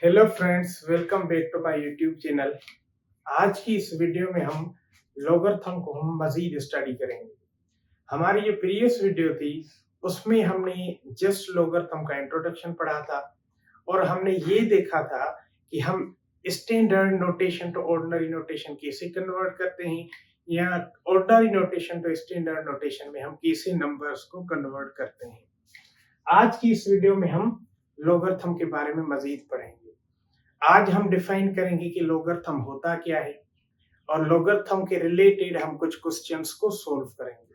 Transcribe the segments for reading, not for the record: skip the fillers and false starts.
Hello friends, welcome back to my YouTube channel. आज की इस वीडियो में हम लॉगरिथम को हम मजीद स्टडी करेंगे। हमारी जो प्रीवियस वीडियो थी उसमें हमने जस्ट लॉगरिथम का इंट्रोडक्शन पढ़ा था और हमने ये देखा था कि हम standard notation to ordinary notation कैसे कन्वर्ट करते हैं या ordinary notation to standard notation में हम कैसे नंबर्स को कन्वर्ट करते हैं। आज की इस वीडियो में हम लॉगरिथम के बारे में मजीद पढ़ेंगे। आज हम डिफाइन करेंगे कि लॉगरिथम होता क्या है और लॉगरिथम के रिलेटेड हम कुछ क्वेश्चंस को सोल्व करेंगे।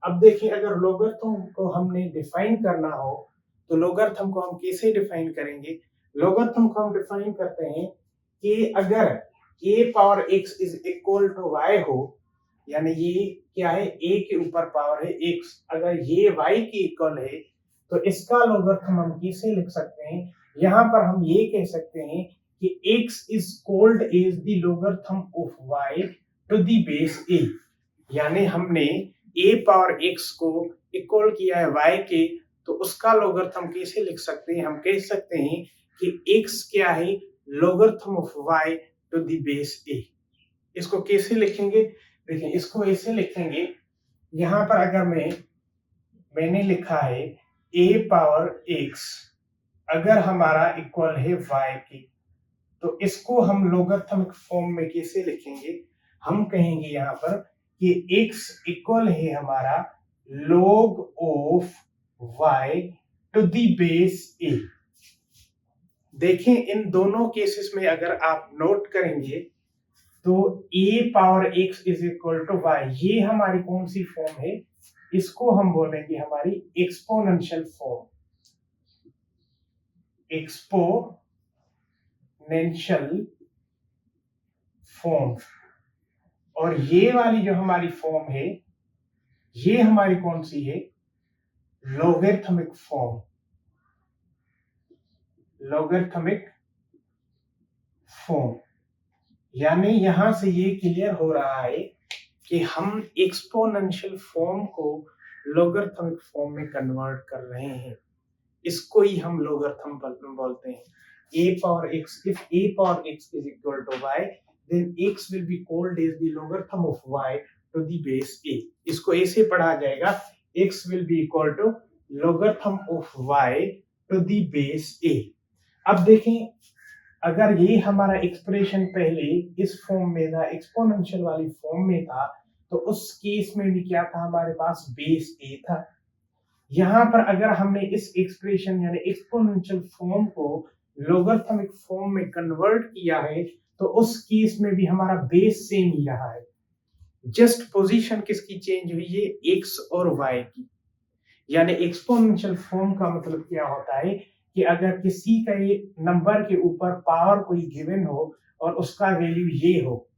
अब देखिए, अगर लॉगरिथम को हमने डिफाइन करना हो तो लॉगरिथम को हम कैसे डिफाइन करेंगे। लॉगरिथम को हम डिफाइन करते हैं कि अगर a power x is equal to y हो, यानी ये क्या है, a के ऊपर पावर है x, अगर ये y के इक्वल है तो इसका लॉगरिथम हम कैसे लिख सकते हैं। यहाँ पर हम ये कह सकते हैं कि x is called as the logarithm of y to the base a, यानी हमने a पावर x को इक्वल किया है y के, तो उसका लॉगरिथम कैसे लिख सकते हैं। हम कह सकते हैं कि x क्या है, logarithm of y to the base a। इसको कैसे लिखेंगे, देखिए इसको ऐसे लिखेंगे। यहाँ पर अगर मैंने लिखा है a पावर x अगर हमारा इक्वल है y की, तो इसको हम लॉगरिथमिक फॉर्म में कैसे लिखेंगे। हम कहेंगे यहाँ पर कि x इक्वल है हमारा log of y to the base a। देखें, इन दोनों केसेस में अगर आप नोट करेंगे तो a power x is equal to y, ये हमारी कौन सी फॉर्म है, इसको हम बोलेंगे हमारी एक्सपोनेंशियल फॉर्म। Exponential form. और ये वाली जो हमारी फॉर्म है, ये हमारी कौन सी है, लॉगरिथमिक फॉर्म। लॉगरिथमिक फॉर्म, यानी यहां से ये क्लियर हो रहा है कि हम एक्सपोनेंशियल फॉर्म को लॉगरिथमिक फॉर्म में कन्वर्ट कर रहे हैं। इसको ही हम लॉगरिथम बोलते हैं। a power x, if a power x is equal to y, then x will be called as the logarithm of y to the base a। इसको ऐसे पढ़ा जाएगा, x will be equal to logarithm of y to the base a। अब देखें, अगर ये हमारा expression पहले इस फॉर्म में था, एक्सपोनेंशियल वाली फॉर्म में था, तो उस केस में भी क्या था, हमारे पास बेस a था। यहाँ पर अगर हमने इस एक्सप्रेशन यानी एक्सपोनेंशियल फॉर्म को लॉगरिथमिक फॉर्म में कन्वर्ट किया है, तो उस केस में भी हमारा बेस सेम ही रहा है। जस्ट पोजीशन किसकी चेंज हुई है, x और y की। यानी एक्सपोनेंशियल फॉर्म का मतलब क्या होता है कि अगर किसी का ये नंबर के ऊपर पावर कोई गिवन हो और उसका वैल्यू ये हो,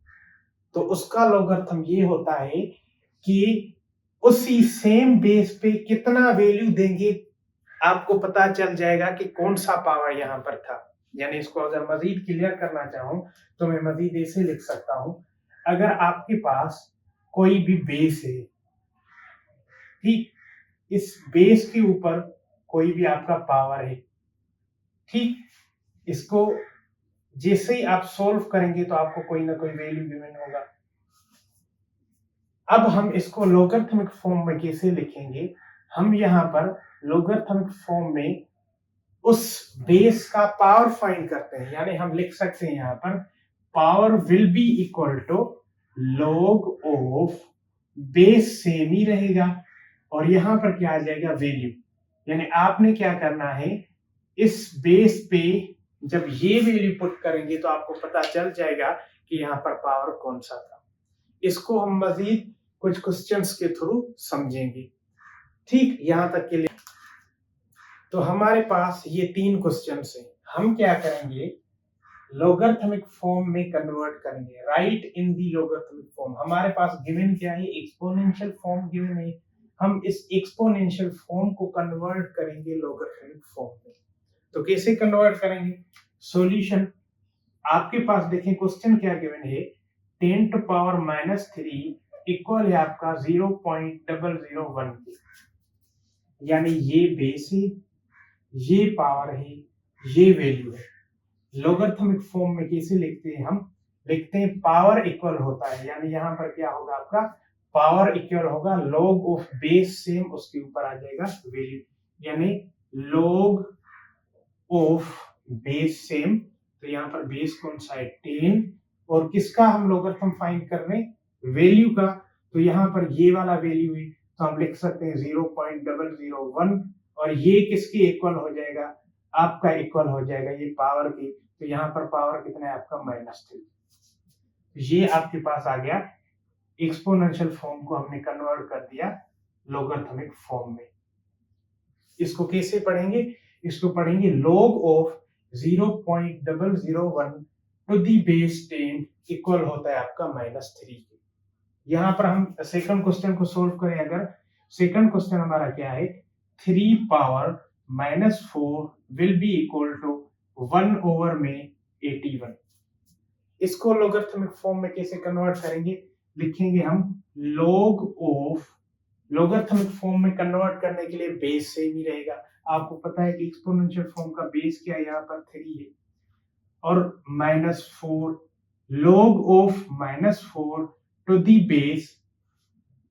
तो उसका लॉगरिथम ये होता है कि उसी सेम बेस पे कितना वैल्यू देंगे, आपको पता चल जाएगा कि कौन सा पावर यहाँ पर था। यानी इसको अगर मजीद क्लियर करना चाहूं तो मैं मजीद ऐसे लिख सकता हूं, अगर आपके पास कोई भी बेस है, ठीक, इस बेस के ऊपर कोई भी आपका पावर है, ठीक, इसको जैसे ही आप सोल्व करेंगे तो आपको कोई ना कोई वैल्यू गिवन होगा। अब हम इसको लॉगरिथमिक फॉर्म में कैसे लिखेंगे। हम यहाँ पर लॉगरिथमिक फॉर्म में उस बेस का पावर फाइंड करते हैं, यानी हम लिख सकते हैं यहाँ पर power will be equal to log of base same ही रहेगा और यहाँ पर क्या आ जाएगा, वैल्यू। यानी आपने क्या करना है, इस बेस पे जब ये वैल्यू पुट करेंगे तो आपको पता चल जाएगा कि यहाँ पर पावर कौन सा था। इसको हम मजीद कुछ क्वेश्चंस के थ्रू समझेंगे। ठीक, यहां तक के लिए तो हमारे पास ये 3 क्वेश्चंस हैं। हम क्या करेंगे, लॉगरिथमिक फॉर्म में कन्वर्ट करेंगे। राइट इन दी लॉगरिथमिक फॉर्म। हमारे पास गिवन क्या है, एक्सपोनेंशियल फॉर्म गिवन है। हम इस एक्सपोनेंशियल फॉर्म को कन्वर्ट करेंगे लॉगरिथमिक फॉर्म में। तो कैसे कन्वर्ट करेंगे, सॉल्यूशन आपके पास देखें, क्वेश्चन क्या गिवन है, 10 टू पावर -3 इक्वल है आपका 0.001 के। यानी ये बेस है, ये पावर है, ये वैल्यू है। लोगरिथमिक फॉर्म में कैसे लिखते हैं, हम लिखते हैं पावर इक्वल होता है, यानी यहाँ पर क्या होगा, आपका पावर इक्वल होगा log ऑफ बेस सेम, उसके ऊपर आ जाएगा वैल्यू, यानी log ऑफ बेस सेम। तो यहाँ पर बेस कौन सा है, 10, और किसका हम लोगरिथम फाइंड कर रहे हैं, वैल्यू का। तो यहाँ पर ये वाला वैल्यू है, तो हम लिख सकते हैं 0.001, और ये किसके इक्वल हो जाएगा, आपका इक्वल हो जाएगा ये पावर की। तो यहाँ पर पावर कितना है आपका, -3। ये आपके पास आ गया, एक्सपोनेंशियल फॉर्म को हमने कन्वर्ट कर दिया लोगरिथमिक फॉर्म में। इसको कैसे पढ़ेंगे, इसको पढ़ेंगे log of 0.001 to the base 10 equal होता है आपका -3। यहाँ पर हम सेकंड क्वेश्चन को सोल्व करें, अगर सेकंड क्वेश्चन हमारा क्या है, 3 power -4 will be equal to 1 over में 81। इसको लोगरिथमिक फॉर्म में कैसे कन्वर्ट करेंगे, लिखेंगे हम log ऑफ, लोगरिथमिक फॉर्म में कन्वर्ट करने के लिए बेस सेम ही रहेगा। आपको पता है कि एक्सपोनेंशियल फॉर्म का बेस क्या है, यहाँ पर 3 है, और -4, log of -4 to the base,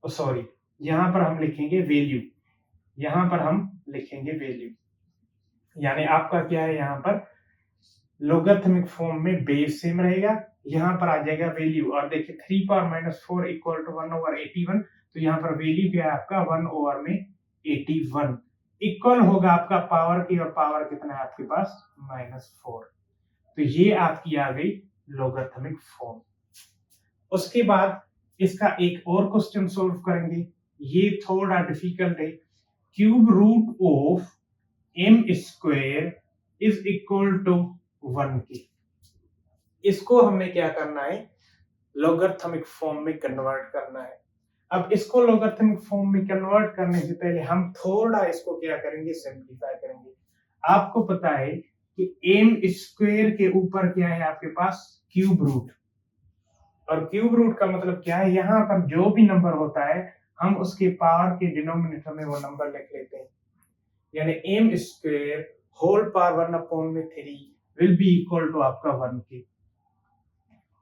sorry यहाँ पर हम लिखेंगे वैल्यू, यहाँ पर हम लिखेंगे वैल्यू, यानी आपका क्या है, यहाँ पर लोगरिथमिक फॉर्म में बेस सेम रहेगा, यहाँ पर आ जाएगा वैल्यू। और देखिए 3 पावर -4 इक्वल टू 1 ओवर 81, तो यहाँ पर वैल्यू क्या है आपका, 1 ओवर में 81 इक्वल होगा आपका पावर की, और पावर कितना है आपके पास, -4। तो ये आपकी आ गई लोगरिथमिक फॉर्म। उसके बाद इसका एक और क्वेश्चन सोल्व करेंगे, ये थोड़ा डिफिकल्ट है। Cube root of m square is equal to 1 की। इसको हमने क्या करना है, लोगरिथमिक फॉर्म में कन्वर्ट करना है। अब इसको लोगरिथमिक फॉर्म में कन्वर्ट करने से पहले हम थोड़ा इसको क्या करेंगे, सिंपलीफाई करेंगे। आपको पता है कि m स्क्वायर के ऊपर क्या है आपके पास, क्यूब रूट, और क्यूब रूट का मतलब क्या है, यहाँ पर जो भी नंबर होता है हम उसके पावर के डिनोमिनेटर में वो नंबर लिख लेते हैं, यानी m square whole power 1/3 will be equal to आपका 1 के।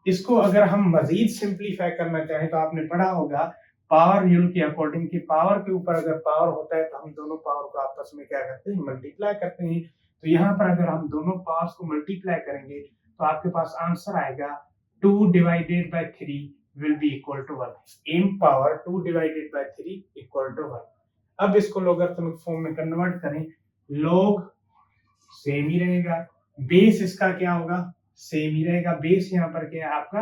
इसको अगर हम मजीद सिंपलीफाई करना चाहें तो आपने पढ़ा होगा पावर रूल के अकॉर्डिंग कि पावर के ऊपर अगर पावर होता है तो हम दोनों पावर को आपस में क्या करते हैं, मल्टीप्लाई करते हैं। तो यहाँ पर अगर हम दोनों पावर्स को मल्टीप्लाई करेंगे तो आपके पास आंसर आएगा 2 divided by 3 will be equal to 1। m power 2 divided by 3 equal to 1। अब इसको लोगरिथमिक फॉर्म में कन्वर्ट करें, log सेम ही रहेगा, बेस इसका क्या होगा, सेम ही रहेगा। बेस यहाँ पर क्या है आपका,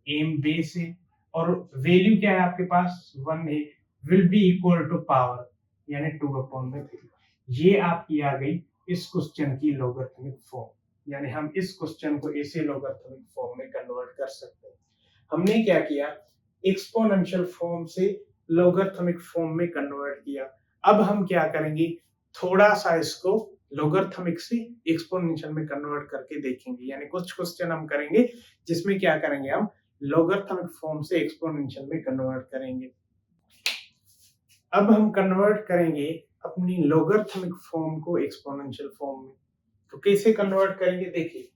m बेस है, और वैल्यू क्या है आपके पास, 1 है, will be equal to power, यानी 2/3। ये आपकी आ गई इस क्वेश्चन की लोगरिथमिक फॉर्म, यानी हम इस क्वेश्चन को ऐसे लोगरिथमिक फॉर्म में कन्वर्ट कर सकते हैं। हमने क्या किया, एक्सपोनेंशियल फॉर्म से लोगरिथमिक फॉर्म में कन्वर्ट किया। अब हम क्या करेंगे, थोड़ा सा इसको लोगरिथमिक से एक्सपोनेंशियल में कन्वर्ट करके देखेंगे, यानी कुछ क्वेश्चन हम करेंगे जिसमें क्या करेंगे, हम लोगरिथमिक फॉर्म से एक्सपोनेंशियल में कन्वर्ट करेंगे। अब हम कन्वर्ट करेंगे अपनी लोगरिथमिक फॉर्म को एक्सपोनेंशियल फॉर्म में। तो कैसे कन्वर्ट करेंगे, देखिए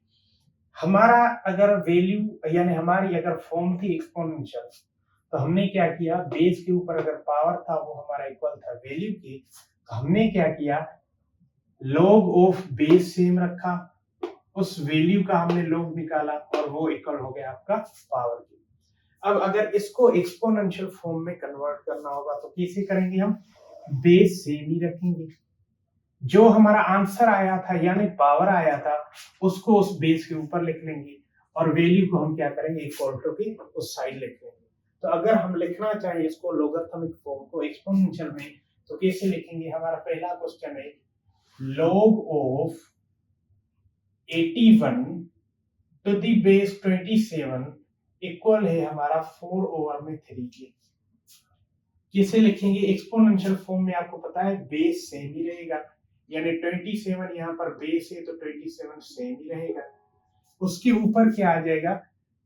हमारा अगर वैल्यू यानी हमारी अगर फॉर्म थी एक्सपोनेंशियल, तो हमने क्या किया, बेस के ऊपर अगर पावर था वो हमारा इक्वल था वैल्यू के, तो हमने क्या किया, log ऑफ बेस सेम रखा, उस वैल्यू का हमने log निकाला और वो इक्वल हो गया आपका पावर की। अब अगर इसको एक्सपोनेंशियल फॉर्म में कन्वर्ट करना होगा तो कैसे करेंगे, हम बेस सेम ही रखेंगे, जो हमारा आंसर आया था यानी पावर आया था उसको उस बेस के ऊपर लिख लेंगे, और वैल्यू को हम क्या करेंगे, इक्वल टू की उस साइड लिख लेंगे। तो अगर हम लिखना चाहें इसको लोगरिथमिक फॉर्म को एक्सपोनेंशियल में, तो कैसे लिखेंगे, हमारा पहला क्वेश्चन है log of 81 to the base 27 equal है हमारा 4 ओवर में 3 के। कैसे लिखेंगे, एक्सपोनेंशियल फॉर्म में आपको पता है बेस सेम ही रहेगा, यानी 27 यहाँ पर बेस है तो 27 सेम ही रहेगा। उसके ऊपर क्या आ जाएगा,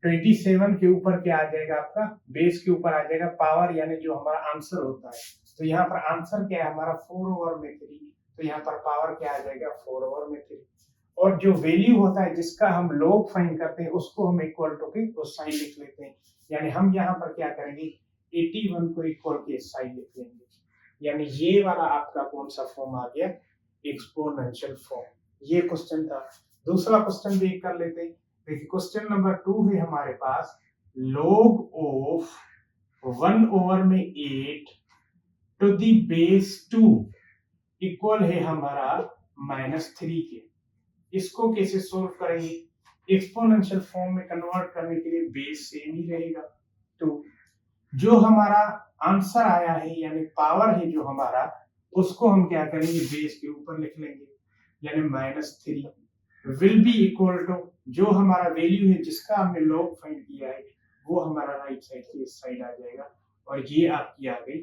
27 के ऊपर क्या आ जाएगा आपका, बेस के ऊपर आ जाएगा पावर, यानी जो हमारा आंसर होता है। तो यहाँ पर आंसर क्या है हमारा 4 ओवर में 3, तो यहाँ पर पावर क्या आ जाएगा 4 ओवर में 3। और जो वैल्यू होता है जिसका हम log फाइंड करते हैं उसको हम इक्वल टू के उस साइन लिख लेते हैं। यानी हम यहाँ पर क्या करेंगे, 81 को इक्वल के साइन लिख लेंगे। यानी ये वाला आपका कौन सा फॉर्म आ गया, एक्सपोनेंशियल फॉर्म। ये क्वेश्चन था। दूसरा क्वेश्चन भी कर लेते हैं। देखिए क्वेश्चन नंबर 2 है हमारे पास, log of 1/8 to the base 2 equal है हमारा -3 के। इसको कैसे सोल्व करेंगे, एक्सपोनेंशियल फॉर्म में कन्वर्ट करने के लिए बेस सेम ही रहेगा। तो जो हमारा आंसर आया है यानी पावर है जो हमारा, उसको हम क्या करेंगे, बेस के ऊपर लिख लेंगे। यानी -3 विल बी इक्वल टू जो हमारा वैल्यू है जिसका हमने log फाइंड किया है वो हमारा राइट साइड के इस साइड आ जाएगा। और ये आपकी आ गई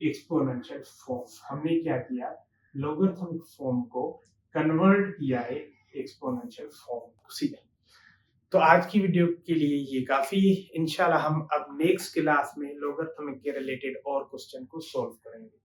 एक्सपोनेंशियल फॉर्म। हमने क्या किया, लॉगरिथमिक फॉर्म को कन्वर्ट किया है एक्सपोनेंशियल फॉर्म सीधा। तो आज की वीडियो के लिए ये काफी है। इंशाल्लाह हम अब नेक्स्ट क्लास में लॉगरिथमिक के रिलेटेड और क्वेश्चन को सॉल्व करेंगे।